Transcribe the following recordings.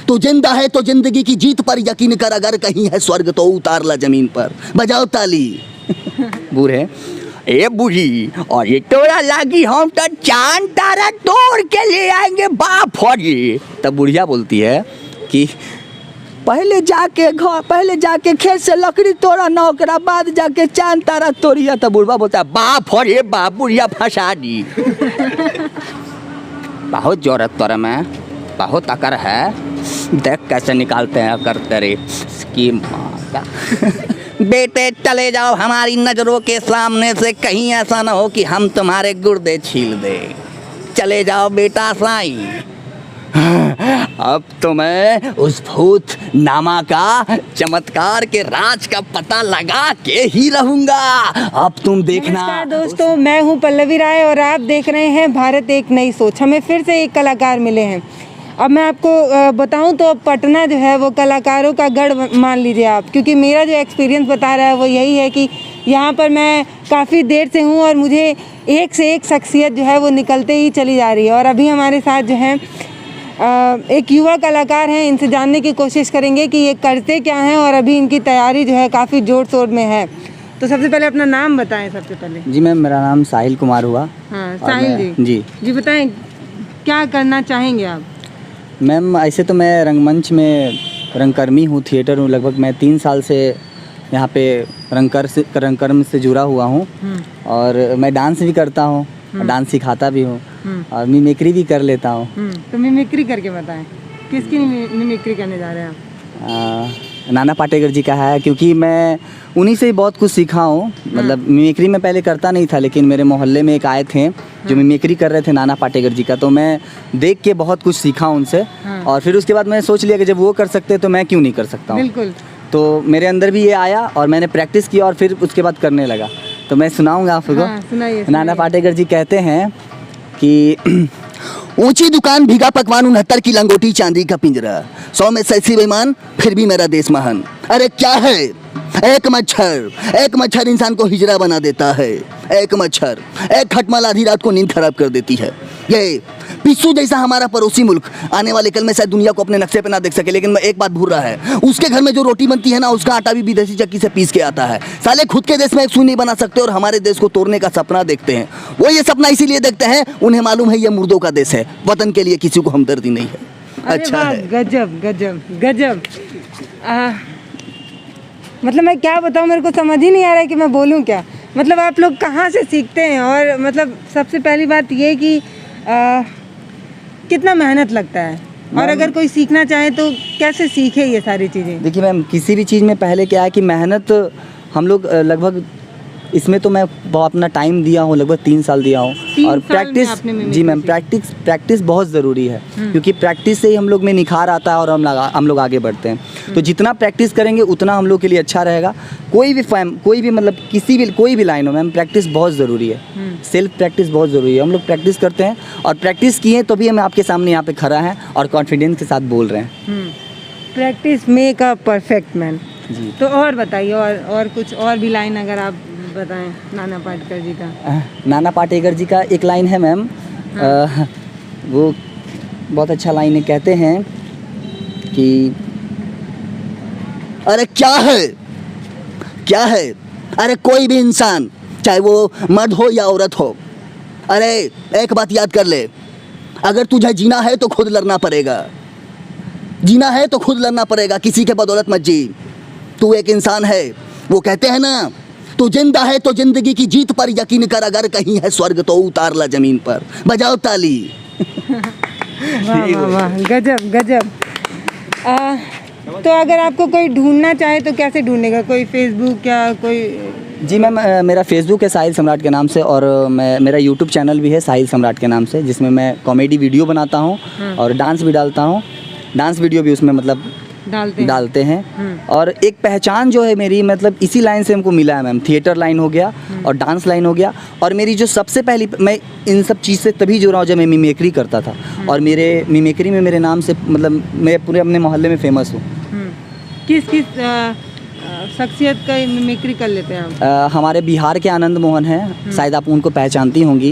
तू जिंदा है तो जिंदगी की जीत पर यकीन कर, अगर कहीं है स्वर्ग तो उतार ला जमीन पर, बजाओ ताली। बूढ़े, ए बूढ़ी, और ये तोरा लागी हम तो चांद तारा तोड़ के ले आएंगे बाप फौजी। तब बुढ़िया बोलती है कि पहले जाके खेत से लकड़ी तोड़ा ना, ओकरा बाद जाके चांद तारा तोड़िया। तब बुढ़वा बोलता है बाप फौजी बाप, बुढ़िया फंसा दी। बहुत जोरत तोरा में, बहुत अकर है, देख कैसे निकालते हैं अकर तेरे स्कीम। बेटे चले जाओ हमारी नजरों के सामने से, कहीं ऐसा ना हो कि हम तुम्हारे गुर्दे छील दे। चले जाओ बेटा साईं। अब तो मैं उस भूत नामा का चमत्कार के राज का पता लगा के ही रहूंगा। अब तुम देखना। नमस्कार दोस्तों, मैं हूं पल्लवी राय और आप देख रहे हैं भारत एक नई सोच। हमें फिर से एक कलाकार मिले हैं। अब मैं आपको बताऊं तो पटना जो है वो कलाकारों का गढ़ मान लीजिए आप, क्योंकि मेरा जो एक्सपीरियंस बता रहा है वो यही है कि यहाँ पर मैं काफ़ी देर से हूँ और मुझे एक से एक शख्सियत जो है वो निकलते ही चली जा रही है। और अभी हमारे साथ जो है एक युवा कलाकार हैं, इनसे जानने की कोशिश करेंगे कि ये करते क्या हैं और अभी इनकी तैयारी जो है काफ़ी ज़ोर शोर में है। तो सबसे पहले अपना नाम बताएं। सबसे पहले जी मैम, मेरा नाम साहिल कुमार हुआ। हाँ साहिल जी जी बताएं क्या करना चाहेंगे आप? मैम ऐसे तो मैं रंगमंच में रंगकर्मी हूँ, थिएटर हूँ। लगभग मैं 3 साल से यहाँ पे रंगकर्म से जुड़ा हुआ हूँ और मैं डांस भी करता हूँ, डांस सिखाता भी हूँ और मिमिक्री भी कर लेता हूँ। तो मिमिक्री करके बताएं, किसकी मिमिक्री करने जा रहे हैं आप? नाना पाटेकर जी का है, क्योंकि मैं उन्हीं से ही बहुत कुछ सीखा हूँ। मतलब मिमिक्री में पहले करता नहीं था, लेकिन मेरे मोहल्ले में एक आए थे जो मिमिक्री कर रहे थे नाना पाटेकर जी का, तो मैं देख के बहुत कुछ सीखा उनसे। और फिर उसके बाद मैंने सोच लिया कि जब वो कर सकते तो मैं क्यों नहीं कर सकता हूँ। बिल्कुल। तो मेरे अंदर भी ये आया और मैंने प्रैक्टिस किया और फिर उसके बाद करने लगा। तो मैं सुनाऊँगा आपको। हाँ, सुनाइए। नाना पाटेकर जी कहते हैं कि ऊंची दुकान, भीगा पकवान, 69 की लंगोटी, चांदी का पिंजरा, 100 में 80 बेईमान, फिर भी मेरा देश महान। अरे क्या है, एक मच्छर इंसान को हिजड़ा बना देता है। एक मच्छर, एक खटमल आधी रात को नींद खराब कर देती है। ये पिस्सू जैसा हमारा पड़ोसी मुल्क आने वाले कल में शायद दुनिया को अपने नक्शे पे ना देख सके, लेकिन मैं एक बात भूल रहा है, उसके घर में जो रोटी बनती है ना, उसका आटा भी विदेशी चक्की से पीस के आता है। साले खुद के देश में एक सुई नहीं बना सकते और हमारे देश को तोड़ने का सपना देखते हैं। वो ये सपना इसीलिए देखते हैं, उन्हें मालूम है ये मुर्दों का देश है, वतन के लिए किसी को हमदर्दी नहीं है। अच्छा है। गजब गजब गजब। मतलब मैं क्या बताऊँ, मेरे को समझ ही नहीं आ रहा है कि मैं बोलूँ क्या। मतलब आप लोग कहाँ से सीखते हैं? और मतलब सबसे पहली बात ये कि कितना मेहनत लगता है, और अगर कोई सीखना चाहे तो कैसे सीखे ये सारी चीज़ें? देखिए मैम, किसी भी चीज़ में पहले क्या है कि मेहनत हम लोग लगभग इसमें तो मैं बहुत अपना टाइम दिया हूँ, लगभग 3 साल दिया हूँ। और प्रैक्टिस, जी मैम, प्रैक्टिस बहुत ज़रूरी है, क्योंकि प्रैक्टिस से ही हम लोग में निखार आता है और हम लोग आगे बढ़ते हैं। तो जितना प्रैक्टिस करेंगे उतना हम लोग के लिए अच्छा रहेगा। कोई भी मतलब कोई भी लाइन हो मैम, प्रैक्टिस बहुत ज़रूरी है। सेल्फ प्रैक्टिस बहुत ज़रूरी है। हम लोग प्रैक्टिस करते हैं और प्रैक्टिस किए तभी हम आपके सामने यहाँ पे खड़ा हैं और कॉन्फिडेंस के साथ बोल रहे हैं। Practice make a perfect man. जी। तो और बताइए, और कुछ और भी लाइन अगर आप बताएं नाना पाटेकर जी का। नाना पाटेकर जी का एक लाइन है मैम, वो बहुत अच्छा लाइन है। कहते हैं कि अरे क्या है, अरे कोई भी इंसान, चाहे वो मर्द हो या औरत हो, अरे एक बात याद कर ले, अगर तुझे जीना है तो खुद लड़ना पड़ेगा, किसी के बदौलत मत जी। तू एक इंसान है। वो कहते हैं ना, तू जिंदा है तो जिंदगी की जीत पर यकीन कर, अगर कहीं है स्वर्ग तो उतार ला जमीन पर, बजाओ ताली। वाह वाह वाह, गजब गजब। तो अगर आपको कोई ढूंढना चाहे तो कैसे ढूंढेगा? कोई फेसबुक या कोई? जी मैम, मेरा फेसबुक है साहिल सम्राट के नाम से, और मेरा यूट्यूब चैनल भी है साहिल सम्राट के नाम से, जिसमें मैं कॉमेडी वीडियो बनाता हूँ और डांस भी डालता हूँ। डांस वीडियो भी उसमें मतलब डालते हैं। और एक पहचान जो है मेरी, मतलब इसी लाइन से हमको मिला है मैम। थिएटर लाइन हो गया और डांस लाइन हो गया, और मेरी जो सबसे पहली, मैं इन सब चीज़ से तभी जुड़ा हूँ जब मैं मिमिक्री करता था। और मेरे मिमिक्री में मेरे नाम से मतलब मैं पूरे अपने मोहल्ले में फेमस हूँ। किस शख्सियत का मिमिक्री कर लेते हैं आप? हमारे बिहार के आनंद मोहन हैं, शायद आप उनको पहचानती होंगी।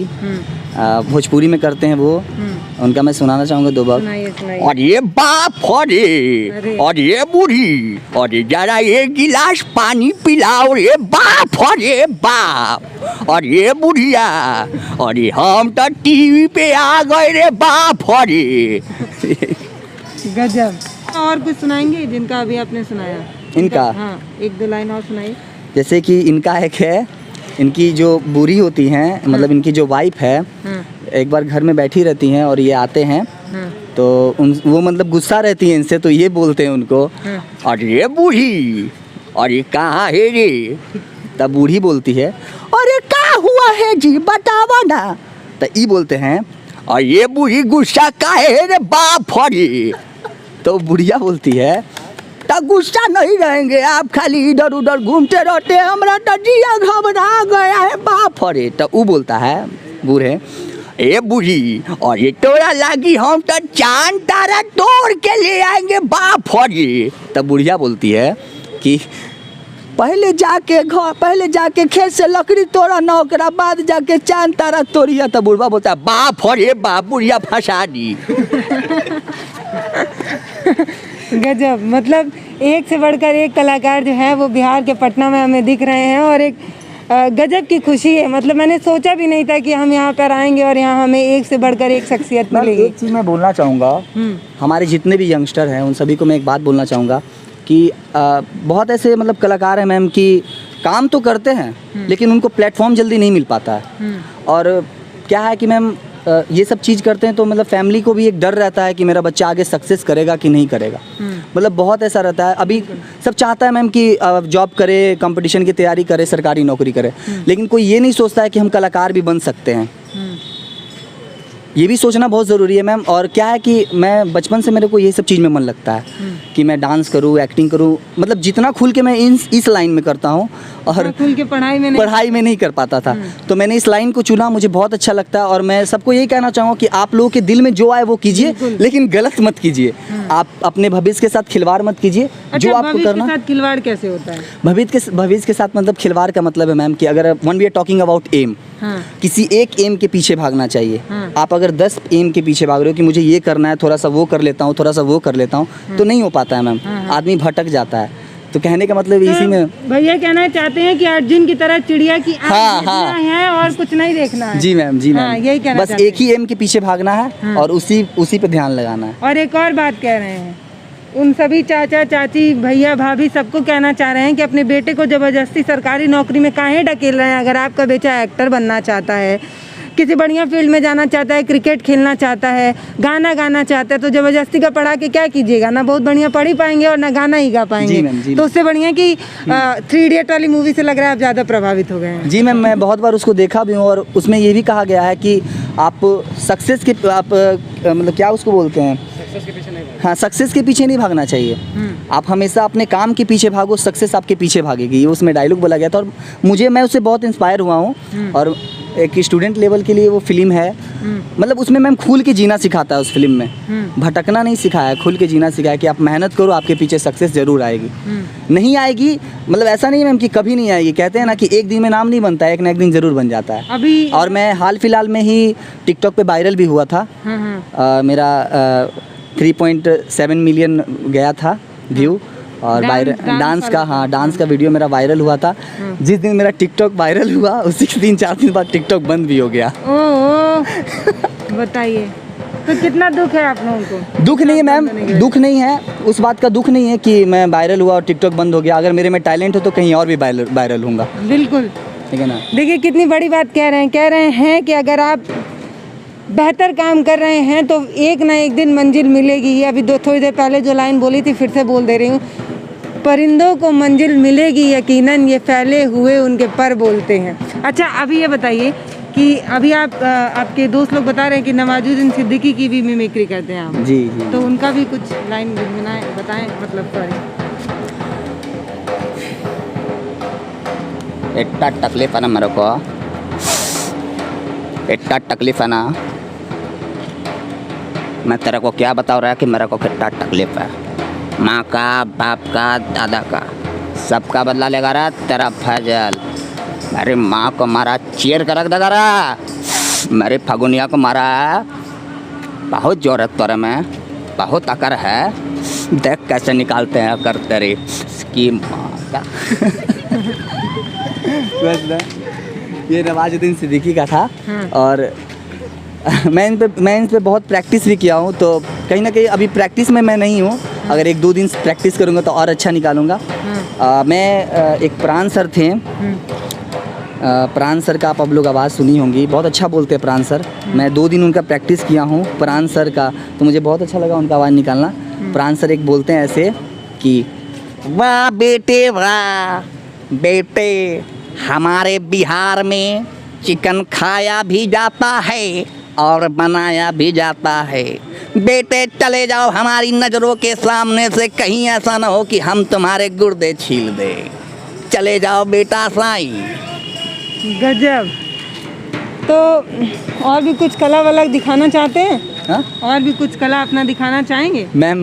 भोजपुरी में करते हैं वो, उनका मैं सुनाना चाहूँगा 2 बार। सुनाइए सुनाइए। और ये बाप अरे। अरे, और ये बूढ़ी, और ये जरा एक गिलास पानी पिलाओ रे बाप, अरे बाप, और ये बुढ़िया, और ये हम तो टीवी पे आ गए रे बाप, अरे। गजब। और कुछ सुनाएंगे जिनका अभी आपने सुनाया? इनका? हाँ, 1-2 लाइन और सुनाइए। जैसे कि इनका एक है, इनकी जो बूढ़ी होती हैं, मतलब इनकी जो वाइफ है, हाँ, एक बार घर में बैठी रहती हैं और ये आते हैं, हाँ, तो वो मतलब गुस्सा रहती है इनसे, तो ये बोलते हैं उनको, हाँ। और ये बूढ़ी, और ये कहाँ है रे? तब बूढ़ी बोलती है, अरे क्या हुआ है जी बतावा ना। तो ये बोलते हैं, और ये बूढ़ी गुस्सा काहे है रे बाप, अरे। तो बुढ़िया बोलती है, तो गुस्सा नहीं रहेंगे आप, खाली इधर उधर घूमते रहते हैं, हमारा तो जिया घबरा गया है बाप, अरे। तो वो बोलता है बूढ़े, ए बूढ़ी, और ये तोरा लागी हम तो चांद तारा तोड़ के ले आएंगे बाप, अरे। तब बुढ़िया बोलती है कि पहले जाके खेत से लकड़ी तोड़ा ना, ओकरा बाद जाके चांद तारा तोड़िया। तब बुढ़वा बोलता है, बाप, अरे बाप, बुढ़िया फंसा दी। गजब। मतलब एक से बढ़कर एक कलाकार जो है वो बिहार के पटना में हमें दिख रहे हैं, और एक गजब की खुशी है। मतलब मैंने सोचा भी नहीं था कि हम यहाँ पर आएंगे और यहाँ हमें एक से बढ़कर एक शख्सियत मिलेगी। एक चीज़ मैं बोलना चाहूँगा, हमारे जितने भी यंगस्टर हैं उन सभी को मैं एक बात बोलना चाहूँगा कि बहुत ऐसे मतलब कलाकार हैं मैम कि काम तो करते हैं लेकिन उनको प्लेटफॉर्म जल्दी नहीं मिल पाता है। और क्या है कि मैम ये सब चीज़ करते हैं तो मतलब फैमिली को भी एक डर रहता है कि मेरा बच्चा आगे सक्सेस करेगा कि नहीं करेगा। मतलब बहुत ऐसा रहता है। अभी सब चाहता है मैम कि जॉब करे, कंपटीशन की तैयारी करे, सरकारी नौकरी करे, लेकिन कोई ये नहीं सोचता है कि हम कलाकार भी बन सकते हैं। ये भी सोचना बहुत ज़रूरी है मैम। और क्या है कि मैं बचपन से मेरे को ये सब चीज़ में मन लगता है कि मैं डांस करूँ, एक्टिंग करूँ, मतलब जितना खुल के मैं इस लाइन में करता हूँ। और खुल के पढ़ाई में नहीं कर पाता था, तो मैंने इस लाइन को चुना, मुझे बहुत अच्छा लगता है। और मैं सबको यही कहना चाहूँगा कि आप लोगों के दिल में जो आए वो कीजिए, लेकिन गलत मत कीजिए। आप अपने भविष्य के साथ खिलवाड़ मत कीजिए। जो आपको करना, के साथ खिलवाड़ कैसे होता है? भविष्य के साथ मतलब खिलवाड़ का मतलब है मैम कि अगर when we are talking about M, किसी एक एम के पीछे भागना चाहिए। आप अगर 10 एम के पीछे भाग रहे हो कि मुझे ये करना है, थोड़ा सा वो कर लेता हूँ, थोड़ा सा वो कर लेता हूँ, तो नहीं हो पाता है मैम। आदमी भटक जाता है। तो कहने का मतलब इसी में भैया कहना चाहते हैं कि अर्जुन की तरह चिड़िया की आँख देखना है और कुछ नहीं देखना है। जी मैम, जी मैम, यही कहना बस एक ही एम के पीछे भागना है और उसी पे ध्यान लगाना है। और एक और बात कह रहे हैं, उन सभी चाचा चाची भैया भाभी सबको कहना चाह रहे हैं कि अपने बेटे को ज़बरदस्ती सरकारी नौकरी में काहे ढकेल रहे हैं। अगर आपका बेटा एक्टर बनना चाहता है, किसी बढ़िया फील्ड में जाना चाहता है, क्रिकेट खेलना चाहता है, गाना गाना चाहता है, तो ज़बरदस्ती का पढ़ा के क्या कीजिएगा? ना बहुत बढ़िया पढ़ ही पाएंगे और ना गाना ही गा पाएंगे। तो उससे बढ़िया कि 3 इडियट वाली मूवी से लग रहा है आप ज़्यादा प्रभावित हो गए हैं। जी मैम, मैं बहुत बार उसको देखा भी हूँ और उसमें ये भी कहा गया है कि आप सक्सेस के मतलब क्या उसको बोलते हैं, हाँ, सक्सेस के पीछे नहीं भागना चाहिए। आप हमेशा अपने काम के पीछे भागो, सक्सेस आपके पीछे भागेगी। ये उसमें डायलॉग बोला गया था और मैं उससे बहुत इंस्पायर हुआ हूँ। और एक स्टूडेंट लेवल के लिए वो फिल्म है, मतलब उसमें मैम खुल के जीना सिखाता है। उस फिल्म में भटकना नहीं सिखाया है, खुल के जीना सिखाया कि आप मेहनत करो, आपके पीछे सक्सेस जरूर आएगी। नहीं आएगी मतलब ऐसा नहीं है मैम कि कभी नहीं आएगी। कहते हैं ना कि एक दिन में नाम नहीं बनता है, एक ना एक दिन जरूर बन जाता है। अभी और मैं हाल फिलहाल में ही टिकटॉक पे वायरल भी हुआ था। मेरा 3.7 मिलियन गया था व्यू और डांस का, हाँ, डांस का वीडियो मेरा वायरल हुआ था। जिस दिन मेरा टिकटॉक वायरल हुआ उसी दिन 4 दिन बाद टिकटॉक बंद भी हो गया। बताइए, तो कितना दुख है आप लोगों को? दुख नहीं है मैम, दुख नहीं है, उस बात का दुख नहीं है कि मैं वायरल हुआ और टिकटॉक बंद हो गया। अगर मेरे में टैलेंट हो तो कहीं और भी वायरल होऊंगा। बिल्कुल, ठीक है ना। देखिए कितनी बड़ी बात कह रहे हैं कि अगर आप बेहतर काम कर रहे हैं तो एक ना एक दिन मंजिल मिलेगी ही। अभी थोड़ी देर पहले जो लाइन बोली थी फिर से बोल दे रही हूँ, परिंदों को मंजिल मिलेगी यकीनन, ये फैले हुए उनके पर बोलते हैं। अच्छा, अभी ये बताइए कि अभी आपके दोस्त लोग बता रहे हैं कि नवाजुद्दीन सिद्दीकी की भी मिमिक्री करते हैं आप। जी जी, तो उनका भी कुछ लाइन बताएं, मतलब सॉरी। इतना तकलीफ है ना मेरे को, इतना तकलीफ है ना, मैं तेरे को क्या बता रहा है कि मेरे को कितना तकलीफ है। माँ का, बाप का, दादा का, सबका बदला लेगा रहा तेरा फैजल। अरे माँ को मारा चीर कर रख देगा रहा। मेरे फगुनिया को मारा है, बहुत जोर तोरे में, बहुत अकर है, देख कैसे निकालते हैं अकर तेरे की माँ का। ये नवाजुद्दीन सिद्दीकी का था। और मैं इन पे बहुत प्रैक्टिस भी किया हूँ, तो कहीं ना कहीं अभी प्रैक्टिस में मैं नहीं हूँ। अगर 1-2 दिन प्रैक्टिस करूँगा तो और अच्छा निकालूंगा। मैं एक प्राण सर थे, प्राण सर का आप लोग आवाज़ सुनी होंगी, बहुत अच्छा बोलते हैं प्राण सर। मैं 2 दिन उनका प्रैक्टिस किया हूँ प्राण सर का, तो मुझे बहुत अच्छा लगा उनका आवाज़ निकालना। प्राण सर एक बोलते हैं ऐसे कि वाह बेटे वाह, बेटे हमारे बिहार में चिकन खाया भी जाता है और बनाया भी जाता है। बेटे चले जाओ हमारी नज़रों के सामने से, कहीं ऐसा ना हो कि हम तुम्हारे गुर्दे छील दे। चले जाओ बेटा साईं। गजब। तो और भी कुछ कला वला दिखाना चाहते हैं? हाँ? और भी कुछ कला अपना दिखाना चाहेंगे? मैं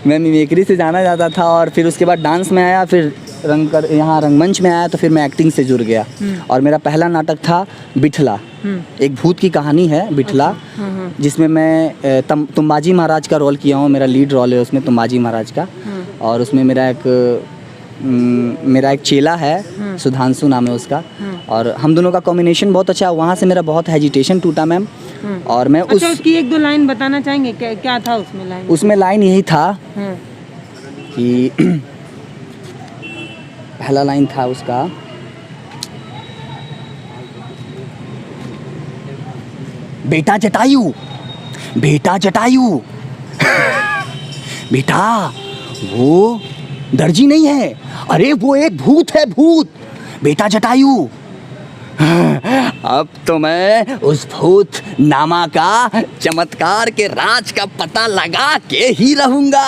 मिमिक्री से जाना जाता था, और फिर उसके बाद डांस में आया, फिर यहाँ रंगमंच में आया, तो फिर मैं एक्टिंग से जुड़ गया। और मेरा पहला नाटक था बिठला, एक भूत की कहानी है बिठला, जिसमें मैं तुम्बाजी महाराज का रोल किया हूँ। मेरा लीड रोल है उसमें, तुम्बाजी महाराज का। और उसमें मेरा एक चेला है, सुधांशु नाम है उसका। और हम दोनों का कॉम्बिनेशन बहुत अच्छा है। वहाँ से मेरा बहुत हेजिटेशन टूटा मैम। और मैं अच्छा, उसकी 1-2 लाइन बताना चाहेंगे? क्या था उसमें लाइन? उसमें लाइन यही था कि पहला लाइन था उसका, बेटा जटायु, बेटा जटायु। बेटा वो दर्जी नहीं है, अरे वो एक भूत है, भूत। बेटा जटायु, अब तो मैं उस भूत नामा का चमत्कार के राज का पता लगा के ही रहूंगा।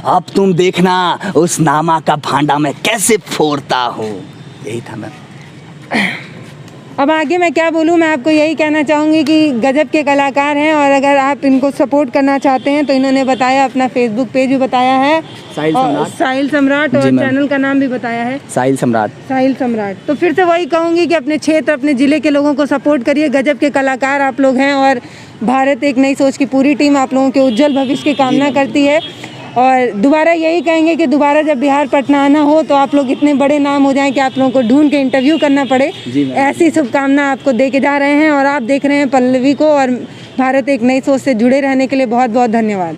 अब तुम देखना उस नामा का भांडा मैं कैसे फोड़ता हूँ। यही था मैं। अब आगे मैं क्या बोलूँ, मैं आपको यही कहना चाहूँगी कि गजब के कलाकार हैं, और अगर आप इनको सपोर्ट करना चाहते हैं तो इन्होंने बताया, अपना फेसबुक पेज भी बताया है, साहिल सम्राट, और चैनल का नाम भी बताया है साहिल सम्राट। तो फिर से वही कहूँगी कि अपने क्षेत्र, अपने ज़िले के लोगों को सपोर्ट करिए। गजब के कलाकार आप लोग हैं, और भारत एक नई सोच की पूरी टीम आप लोगों के उज्जवल भविष्य की कामना करती है। और दोबारा यही कहेंगे कि दोबारा जब बिहार पटना आना हो तो आप लोग इतने बड़े नाम हो जाएं कि आप लोगों को ढूंढ के इंटरव्यू करना पड़े। ऐसी शुभकामना आपको दे के जा रहे हैं, और आप देख रहे हैं पल्लवी को, और भारत एक नई सोच से जुड़े रहने के लिए बहुत बहुत धन्यवाद।